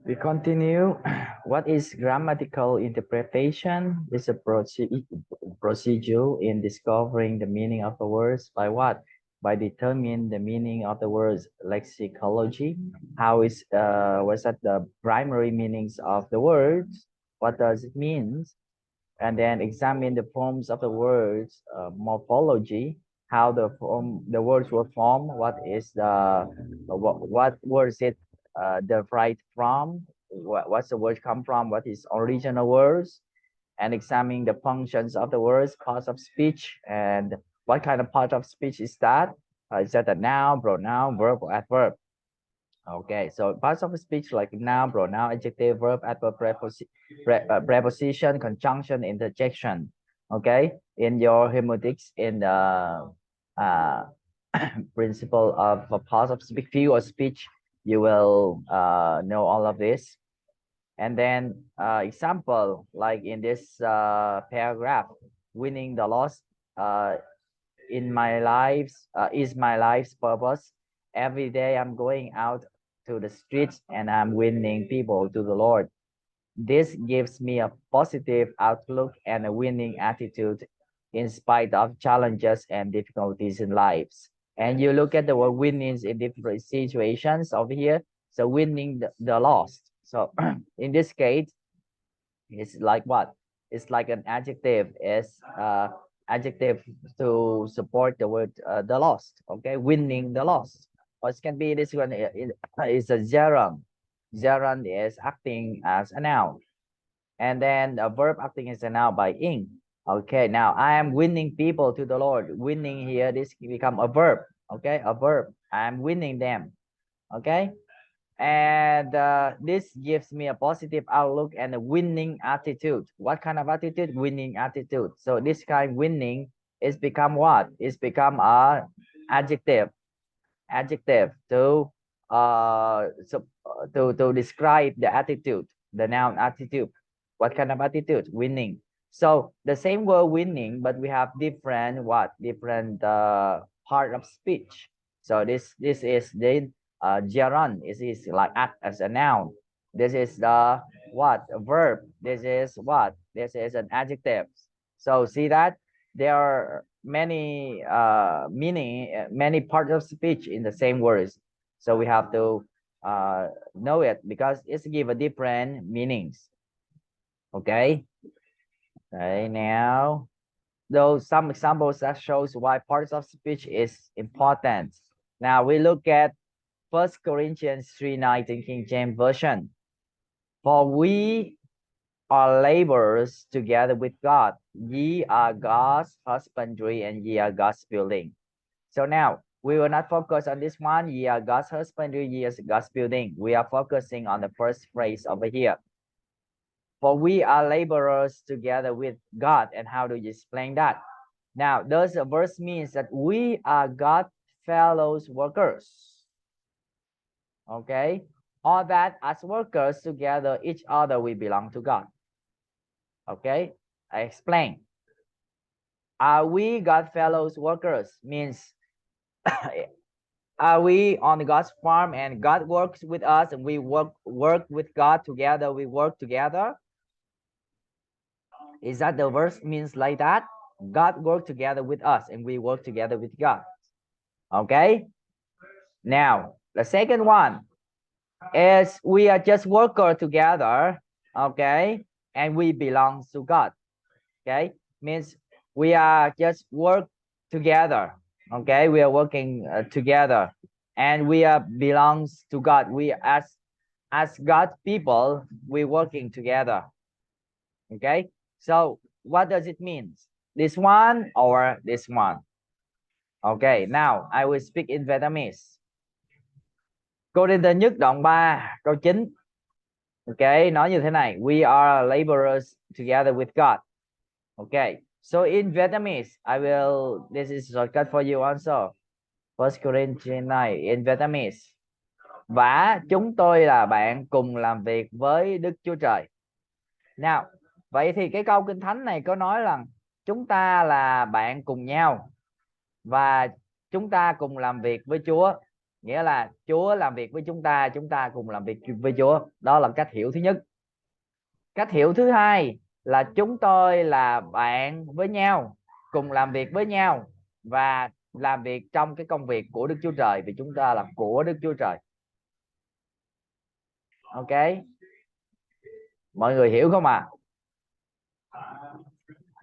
We continue. What is grammatical interpretation? It's a procedure in discovering the meaning of the words by what? By determining the meaning of the words. Lexicology. How is what's that the primary meanings of the words? What does it mean? And then examine the forms of the words. Morphology. How the words were formed. What is the what words it derived from, what's the word come from, what is original words, and examining the functions of the words, parts of speech, and what kind of part of speech is that a noun, pronoun, verb, or adverb? Okay, so parts of speech like noun, pronoun, adjective, verb, adverb, preposition, conjunction, interjection. Okay, in your hermeneutics, in the uh, principle of parts of speech, view of speech, you will know all of this. And then example, like in this paragraph, winning the loss uh, in my life's is my life's purpose. Every day I'm going out to the streets and I'm winning people to the Lord. This gives me a positive outlook and a winning attitude in spite of challenges and difficulties in lives. And you look at the word winnings in different situations over here. So winning the lost. So in this case, it's like what? It's like an adjective. It's adjective to support the word the lost. Okay, winning the lost. Or it can be this one. Is a gerund. Gerund is acting as a noun, and then a verb acting as a noun by ing. Okay, now I am winning people to the Lord. Winning here, this become a verb. Okay, a verb. I'm winning them. Okay, and this gives me a positive outlook and a winning attitude. What kind of attitude? Winning attitude. So this kind winning is become what? It's become a adjective. Adjective to describe the attitude, the noun attitude. What kind of attitude? Winning. So the same word winning, but we have different what? Different part of speech. So this is the gerund. It is like act as a noun. This is the what? A verb. This is what? This is an adjective. So see that there are many meaning, many parts of speech in the same words. So we have to know it because it's give a different meanings. Okay. Okay. Now, though some examples that shows why parts of speech is important. Now we look at 1 Corinthians 3:19 King James Version. For we are laborers together with God. Ye are God's husbandry and ye are God's building. So now we will not focus on this one. Ye are God's husbandry, ye are God's building. We are focusing on the first phrase over here. For we are laborers together with God. And how do you explain that? Now, those verse means that we are God's fellows workers. Okay? Or that as workers together, each other we belong to God. Okay? I explain. Are we God fellows workers? Means are we on God's farm and God works with us and we work with God together, we work together? Is that the verse means like that? God work together with us and we work together with God. Okay? Now, the second one is we are just worker together, okay? And we belong to God. Okay? Means we are just work together. Okay? We are working together and we are belongs to God. We as God's people, we working together. Okay? So what does it mean? This one or this one? Okay, now I will speak in Vietnamese. Câu Đinh Tê nhất đoạn 3 câu 9. Okay, nói như thế này. We are laborers together with God. Okay, so in Vietnamese, this is shortcut for you also. 1 Corinthians này in Vietnamese. Và chúng tôi là bạn cùng làm việc với Đức Chúa Trời. Nào, vậy thì cái câu Kinh Thánh này có nói là chúng ta là bạn cùng nhau và chúng ta cùng làm việc với Chúa. Nghĩa là Chúa làm việc với chúng ta cùng làm việc với Chúa. Đó là cách hiểu thứ nhất. Cách hiểu thứ hai là chúng tôi là bạn với nhau, cùng làm việc với nhau và làm việc trong cái công việc của Đức Chúa Trời, vì chúng ta là của Đức Chúa Trời. Ok, mọi người hiểu không ạ?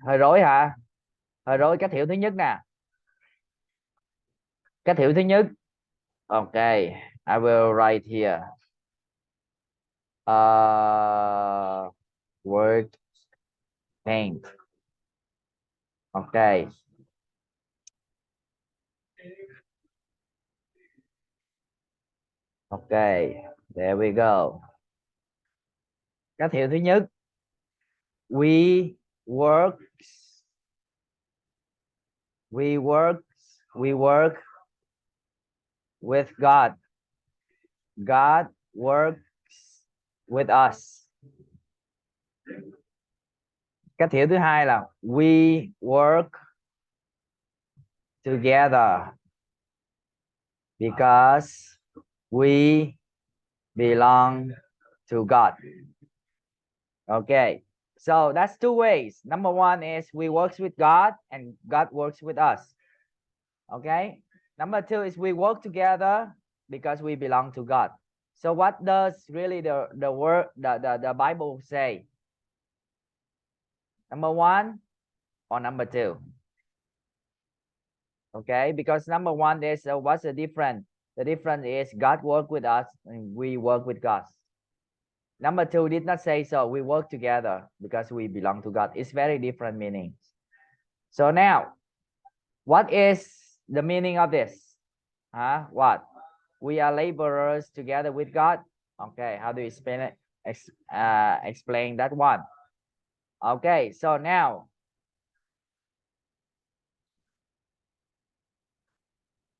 Hơi rối hả? Hơi rối. Cách hiểu thứ nhất nè. Cách hiểu thứ nhất. Ok, I will write here. Word paint. Ok. Ok, there we go. Cách hiểu thứ nhất. We work. We work. We work with God. God works with us. Cách hiểu thứ hai là we work together because we belong to God. Okay, so that's two ways. Number one is we work with God and God works with us. Okay, number two is we work together because we belong to God. So what does really the word the Bible say? Number one or number two? Okay, because number one is what's the difference? The difference is God work with us and we work with God. Number two did not say so. We work together because we belong to God. It's very different meanings. So now, what is the meaning of this? What? We are laborers together with God. Okay, how do you explain it? Explain that one. Okay, so now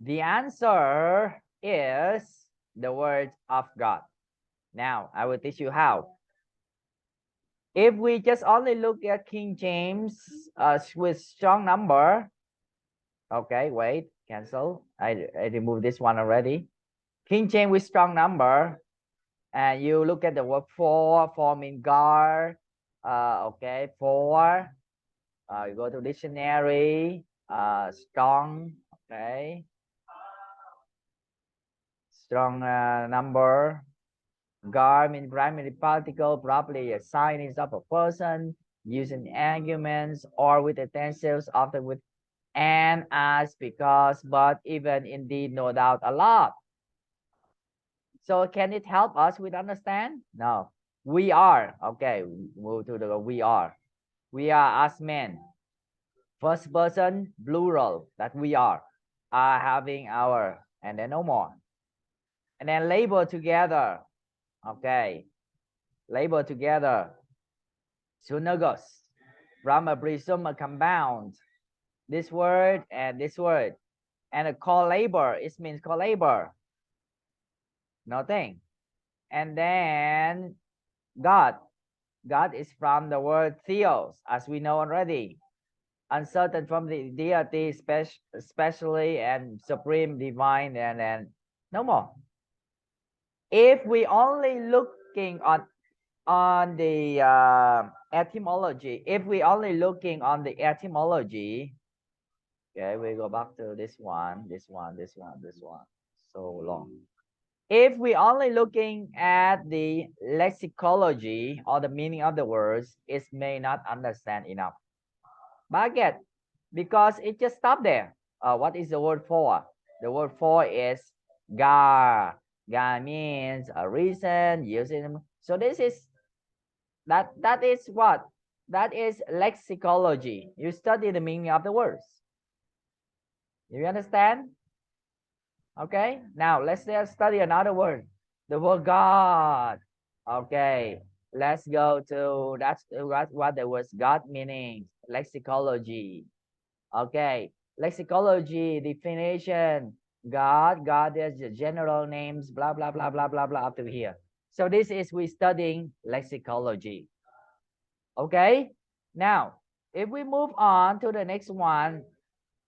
the answer is the word of God. Now I will teach you how. If we just only look at King James with strong number. Okay, wait, cancel. I removed this one already. King James with strong number, and you look at the word for mean guard. Okay, for. You go to dictionary. Strong. Okay. Strong number. Guard means primary particle, properly a sign is of a person, using arguments or with utensils, often with and, as, because, but, even, indeed, no doubt, a lot. So can it help us with understand? No. We are. Okay, move to the we are. We are as men. First person plural, that we are having our, and then no more. And then label together. Okay. Label together. Synagogos. From a presume a compound. This word and this word. And a co-labor, it means co-labor. Nothing. And then God. God is from the word theos, as we know already. Uncertain from the deity, especially and supreme, divine, and then no more. If we only looking on the etymology, if we only looking on the etymology, okay, we go back to this one. So long. If we only looking at the lexicology or the meaning of the words, it may not understand enough. But again, because it just stopped there. What is the word for? The word for is gar. Gar means a reason, using. So this is that is what? That is lexicology. You study the meaning of the words. You understand? Okay, now let's study another word. The word God. Okay, let's go to that's what the word God meaning. Lexicology. Okay, lexicology definition. God is the general names, blah blah blah blah blah blah up to here. So this is we studying lexicology. Okay, now if we move on to the next one,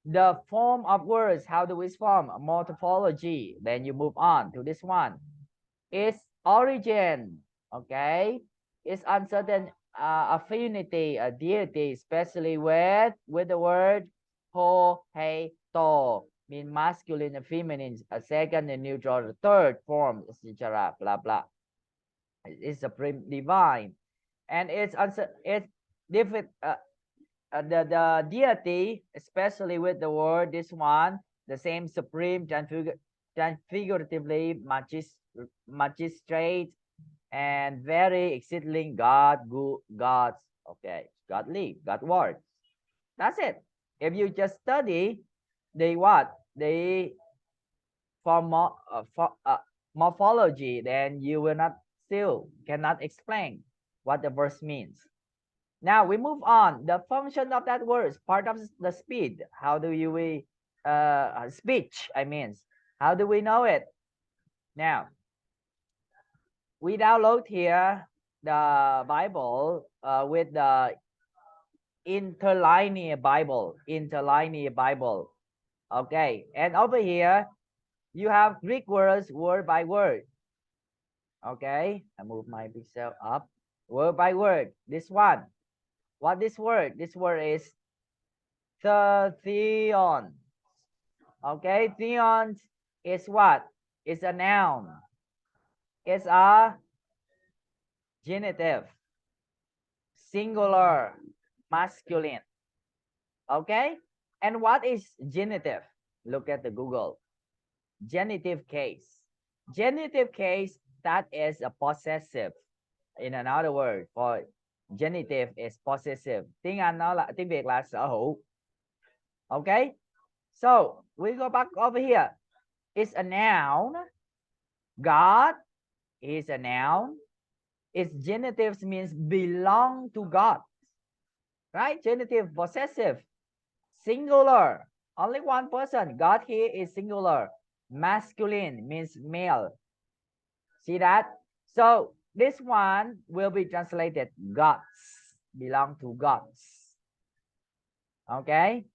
The form of words, how do we form? Morphology. Then you move on to this one. Its origin, okay? Its uncertain affinity, a deity, especially with the word ho, hey, to, mean masculine and feminine, a second and neutral, a third form, etc. Blah blah. It's supreme divine, and it's different. The deity, especially with the word, this one, the same supreme, transfiguratively magistrate, and very exceeding gods, okay, godly, God word. That's it. If you just study the what? The morphology, then you will not still cannot explain what the verse means. Now we move on. The function of that word is part of the speed. How do we speech? I mean, how do we know it? Now we download here the Bible with the interlinear Bible. Okay, and over here you have Greek words word by word. Okay, I move my pixel up. Word by word. This one. What this word? This word is theon. Okay, theon is what? It's a noun. It's a genitive, singular, masculine. Okay, and what is genitive? Look at the Google. Genitive case. Genitive case, that is a possessive. In another word, for genitive is possessive. Tiếng Anh nó là tiếng Việt là sở hữu. Okay, so we go back over here. It's a noun. God is a noun. Its genitives means belong to God. Right? Genitive, possessive, singular. Only one person. God here is singular. Masculine means male. See that? So this one will be translated gods. Belong to gods. Okay?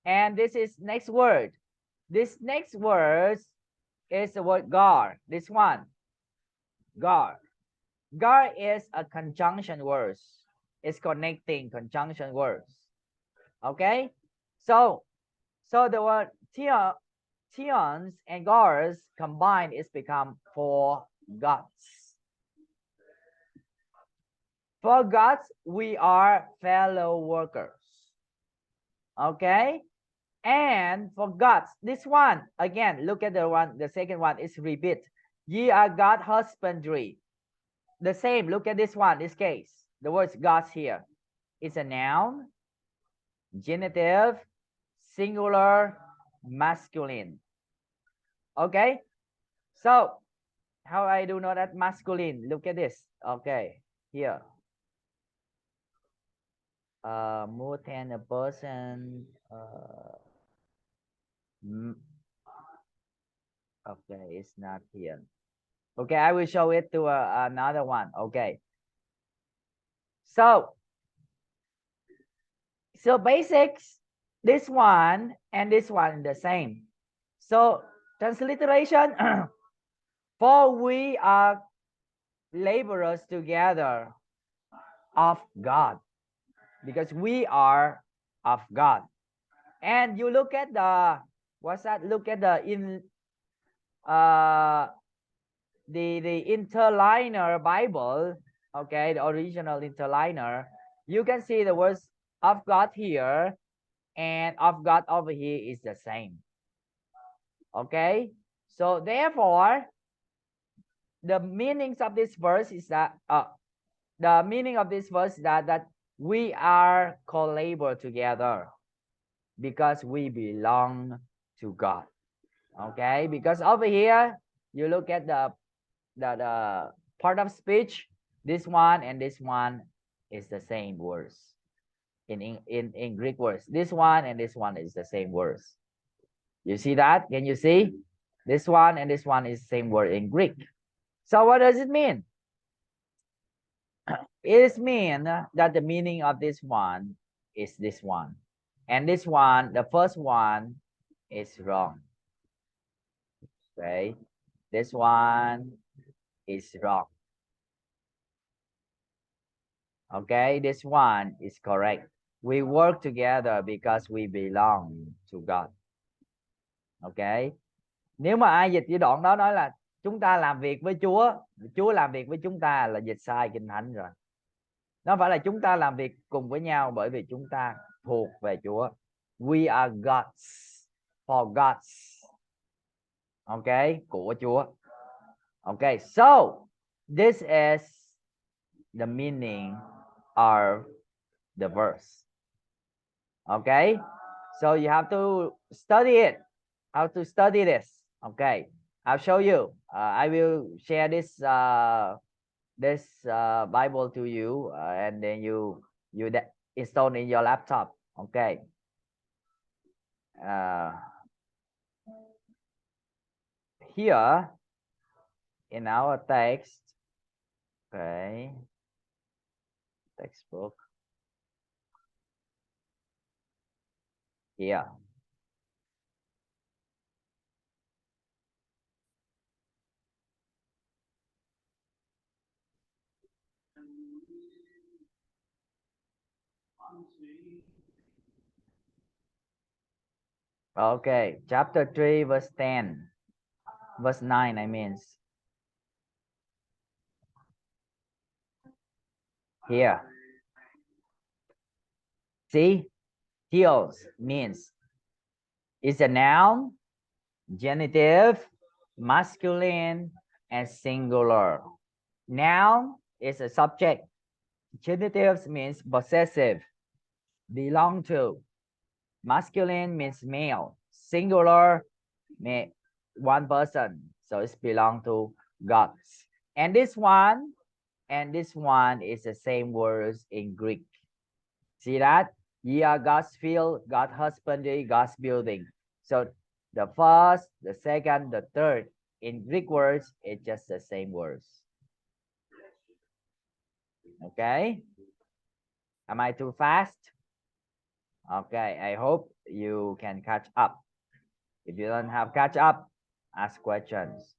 And this is next word. This next word is the word gar. This one. Gar. Gar is a conjunction words. It's connecting conjunction words. Okay? So the word tions and gars combined is become for gods. For gods, we are fellow workers. Okay? And for gods, this one, again, look at the second one is repeat. Ye are God husbandry. The same, look at this one, this case. The word gods here. It's a noun, genitive, singular, masculine. Okay? So, how I do know that masculine? Look at this. Okay, here. More than a person. Okay, it's not here. Okay, I will show it to another one. Okay. So basics, this one and this one the same. So transliteration, for we are laborers together of God, because we are of God. And you look at the, what's that? Look at the the interliner Bible, okay, the original interliner. You can see the words of God here and of God over here is the same. Okay, so therefore the meanings of this verse is that the meaning of this verse is that we are co-labor together because we belong to God. Okay, because over here you look at the part of speech, this one and this one is the same words in Greek words. This one and this one is the same words. You see that? Can you see? This one and this one is the same word in Greek. So what does it mean? It means that the meaning of this one is this one. And this one, the first one is wrong. Okay, this one is wrong. Okay, this one is correct. We work together because we belong to God. Okay. Nếu mà ai dịch với đoạn đó nói là chúng ta làm việc với Chúa, Chúa làm việc với chúng ta, là dịch sai Kinh Thánh rồi. Nó phải là chúng ta làm việc cùng với nhau bởi vì chúng ta thuộc về Chúa. We are God's, for God's. Okay, của Chúa. Okay, so this is the meaning of the verse. Okay, so you have to study it. How to study this? Okay, I'll show you. I will share this Bible to you, and then you install in your laptop. Okay. Here in our text, okay, textbook. Here. Okay, chapter 3, verse 10. Verse 9, I mean. Here. See? Theos means it's a noun, genitive, masculine, and singular. Noun is a subject. Genitive means possessive, belong to. Masculine means male. Singular means one person. So it's belong to God. And this one is the same words in Greek. See that? Ye are God's field, God's husbandry, God's building. So the first, the second, the third in Greek words, it's just the same words. Okay? Am I too fast? Okay, I hope you can catch up. If you don't have catch up, ask questions.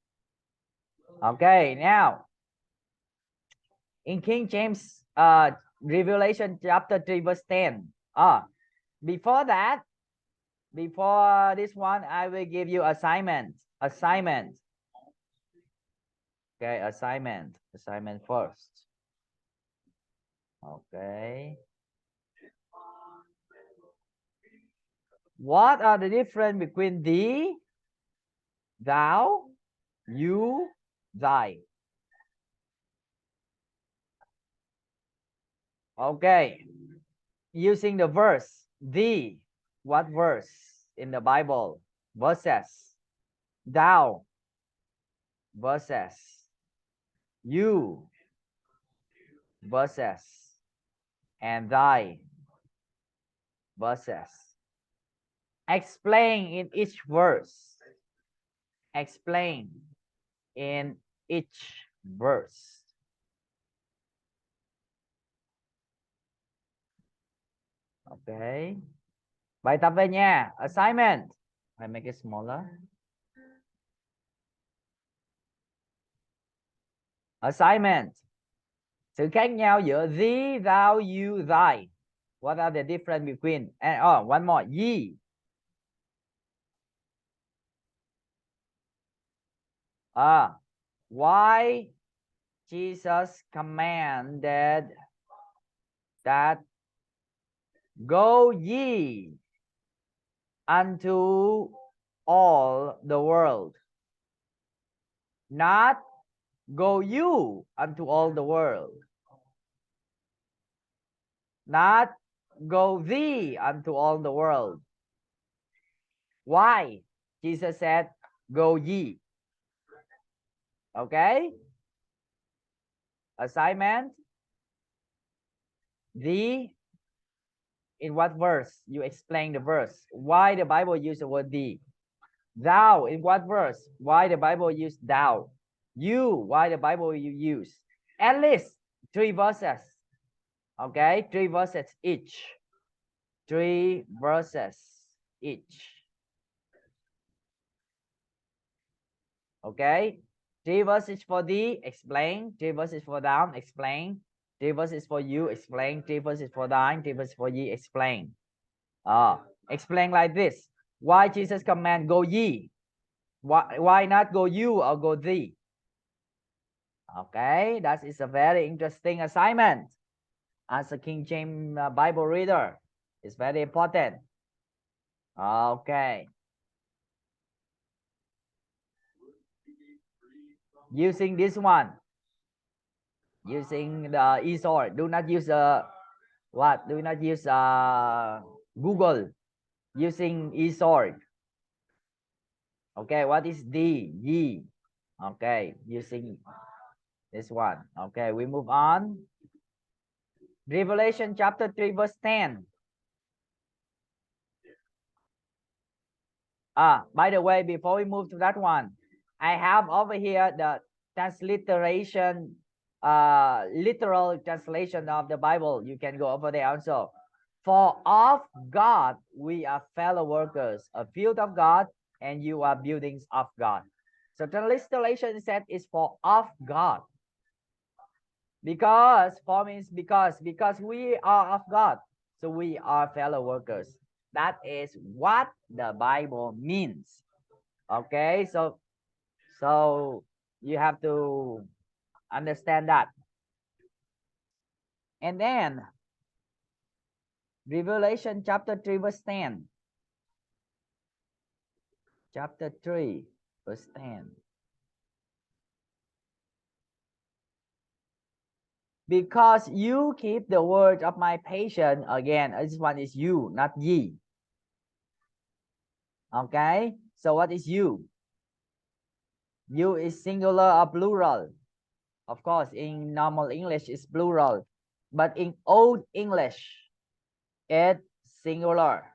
Okay, now in King James Revelation chapter 3 verse 10. Before that, before this one, I will give you assignment. Okay, assignment first. Okay. What are the difference between thee, thou, you, thy? Okay. Using the verse, thee, what verse in the Bible? Verses. Thou, verses. You, verses. And thy, verses. Explain in each verse. Explain in each verse. Okay. Bài tập về nhà. Assignment. I make it smaller. Assignment. Sự khác nhau giữa thee, thou, you, thy. What are the difference between? And one more. Ye. Why Jesus commanded that go ye unto all the world, not go you unto all the world, not go thee unto all the world. Why Jesus said go ye? Okay. Assignment. The, in what verse? You explain the verse. Why the Bible use the word thee? Thou, in what verse? Why the Bible use thou? You, why the Bible you use? At least 3 verses. Okay, 3 verses each. 3 verses each. Okay, 3 verses for thee, explain. 3 verses for them, explain. 3 verses for you, explain. 3 verses for thine, 3 verses for ye, explain. Explain like this. Why Jesus command go ye? Why not go you or go thee? Okay, that is a very interesting assignment. As a King James Bible reader, it's very important. Okay. Using this one, using the e-sword. Do not use what? Do not use Google. Using e-sword. Okay, what is the ye? Okay, using this one. Okay, we move on. Revelation chapter 3 verse 10. By the way, before we move to that one, I have over here the transliteration, literal translation of the Bible. You can go over there also. For of God we are fellow workers, a field of God, and you are buildings of God. So transliteration said is for of God. Because for means because we are of God, so we are fellow workers. That is what the Bible means. Okay, so you have to understand that. And then Revelation chapter 3 verse 10. Chapter 3 verse 10. Because you keep the word of my patience. Again, this one is you, not ye. Okay, so what is you? You is singular or plural. Of course, in normal English it's plural, but in Old English it's singular.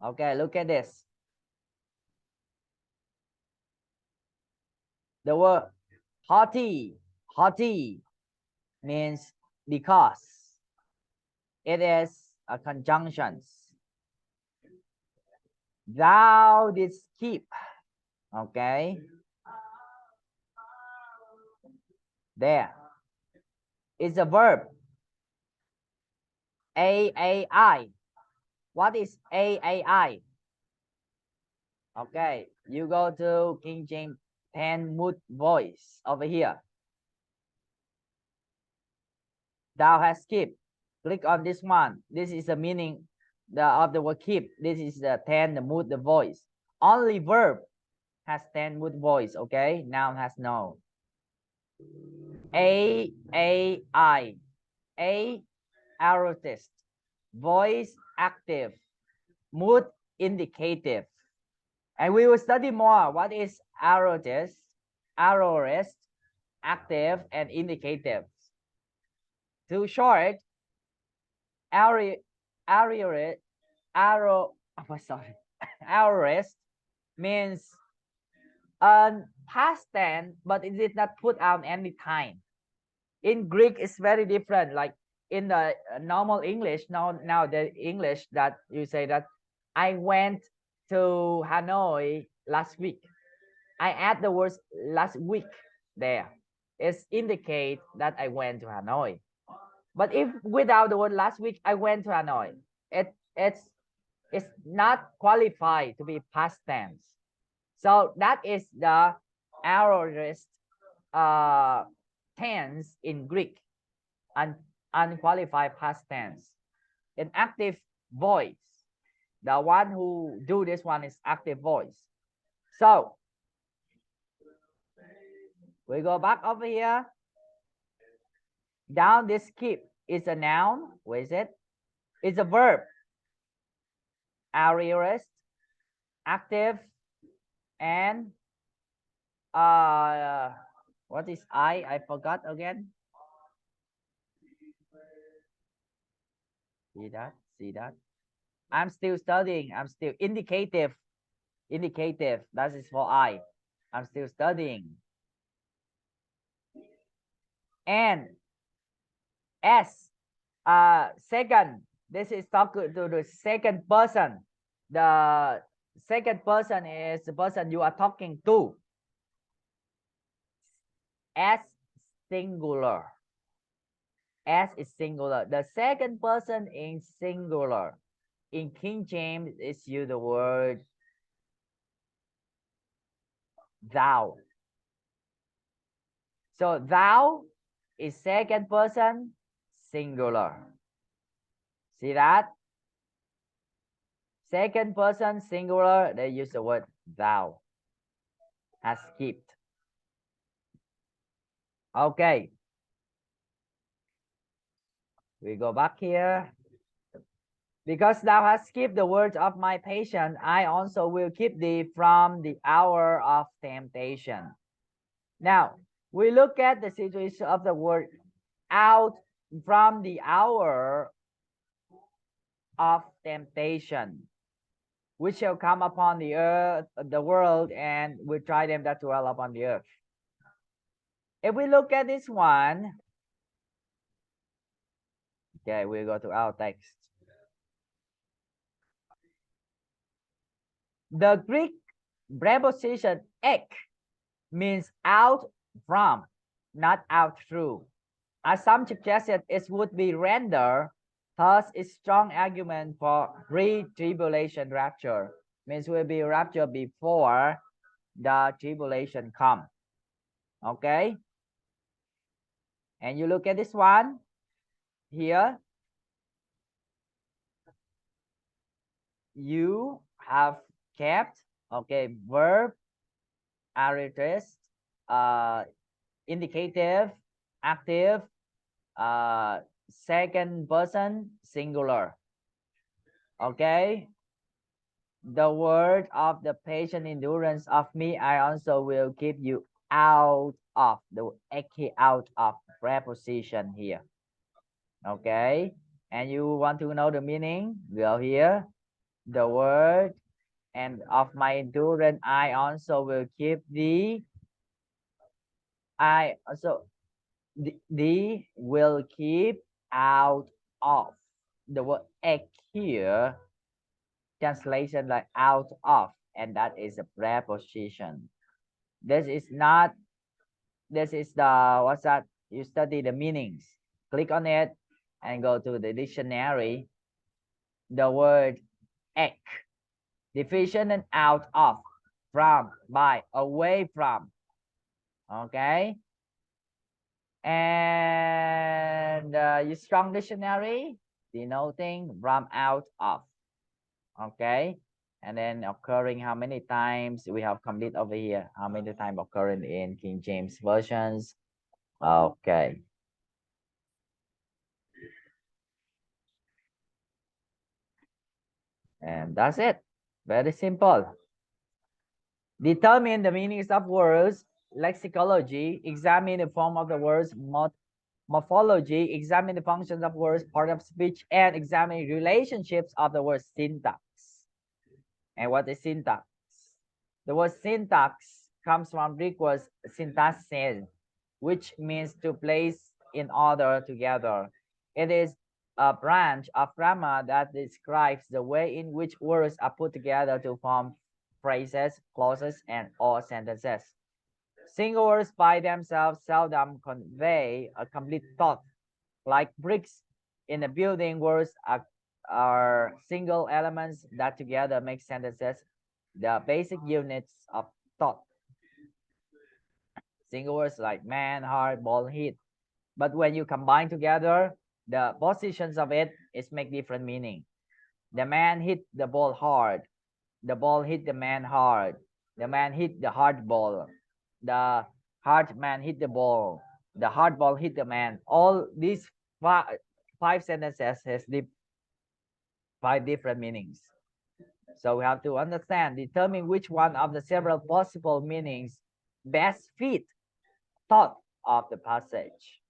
Okay, look at this. The word haughty means because. It is a conjunction. Thou didst keep. Okay. There. It's a verb. A-A-I. What is A-A-I? Okay. You go to King James 10 mood voice over here. Thou hast kept. Click on this one. This is the meaning of the word keep. This is the 10, the mood, the voice. Only verb has 10 mood voice. Okay. Noun has no. A-A-I. A aorist. Voice active. Mood indicative. And we will study more. What is aorist, active, and indicative? Too short, aorist means past tense, but it did not put out any time. In Greek, it's very different. Like in the normal English, now the English that you say that I went to Hanoi last week. I add the words last week there. It indicates that I went to Hanoi. But if without the word last week, I went to Hanoi, it's not qualified to be past tense. So that is the aorist tense in Greek, unqualified past tense. In active voice, the one who do this one is active voice. So we go back over here. Down this keep is a noun. Where is it? It's a verb. Aorist, active, and what is I forgot again. See that I'm still studying. I'm still indicative. That is for I'm still studying. And S second This is talking to the second person. The second person is the person you are talking to. S singular. S is singular. The second person is singular. In King James, it's use the word thou. So thou is second person singular. See that? Second person singular, they use the word thou. Has skipped. Okay. We go back here. Because thou hast skipped the words of my patient, I also will keep thee from the hour of temptation. Now, we look at the situation of the word out from the hour of temptation, which shall come upon the earth, the world, and will try them that dwell upon the earth. If we look at this one, okay, we go to our text. The Greek preposition ek means out from, not out through. As some suggested, it would be render, thus a strong argument for pre-tribulation rapture. Means will be rapture before the tribulation come. Okay? And you look at this one here. You have kept, okay, verb, aorist, indicative, active, second person singular. Okay, the word of the patient endurance of me, I also will keep you out of the out of preposition here. Okay, and you want to know the meaning, go here, the word and of my endurance I also will keep thee. I also thee will keep out of. The word ek here, translation like out of, and that is a preposition. This is not, this is the, what's that? You study the meanings. Click on it and go to the dictionary. The word ek, division and out of, from, by, away from. Okay. And you strong dictionary denoting from, out of. Okay, and then occurring how many times we have complete over here, how many times occurring in King James versions. Okay, and that's it. Very simple. Determine the meanings of words. Lexicology, examine the form of the words. Morphology, examine the functions of words, part of speech, and examine relationships of the word. Syntax. And what is syntax? The word syntax comes from Greek word syntaxis, which means to place in order together. It is a branch of grammar that describes the way in which words are put together to form phrases, clauses, and or sentences. Single words by themselves seldom convey a complete thought. Like bricks in a building, words are single elements that together make sentences, the basic units of thought. Single words like man, heart, ball, hit. But when you combine together, the positions of it is make different meaning. The man hit the ball hard. The ball hit the man hard. The man hit the hard ball. The hard man hit the ball. The hard ball hit the man. All these five sentences has 5 different meanings. So we have to understand, determine which one of the several possible meanings best fit thought of the passage.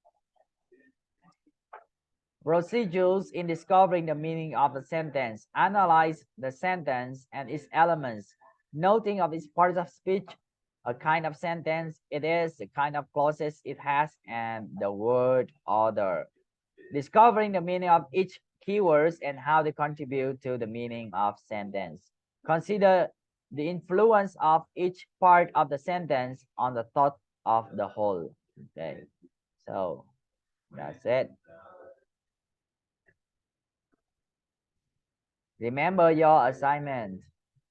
Procedures in discovering the meaning of a sentence. Analyze the sentence and its elements, noting of its parts of speech, a kind of sentence it is, the kind of clauses it has, and the word order. Discovering the meaning of each keywords and how they contribute to the meaning of sentence. Consider the influence of each part of the sentence on the thought of the whole. Okay, so that's it. Remember your assignment.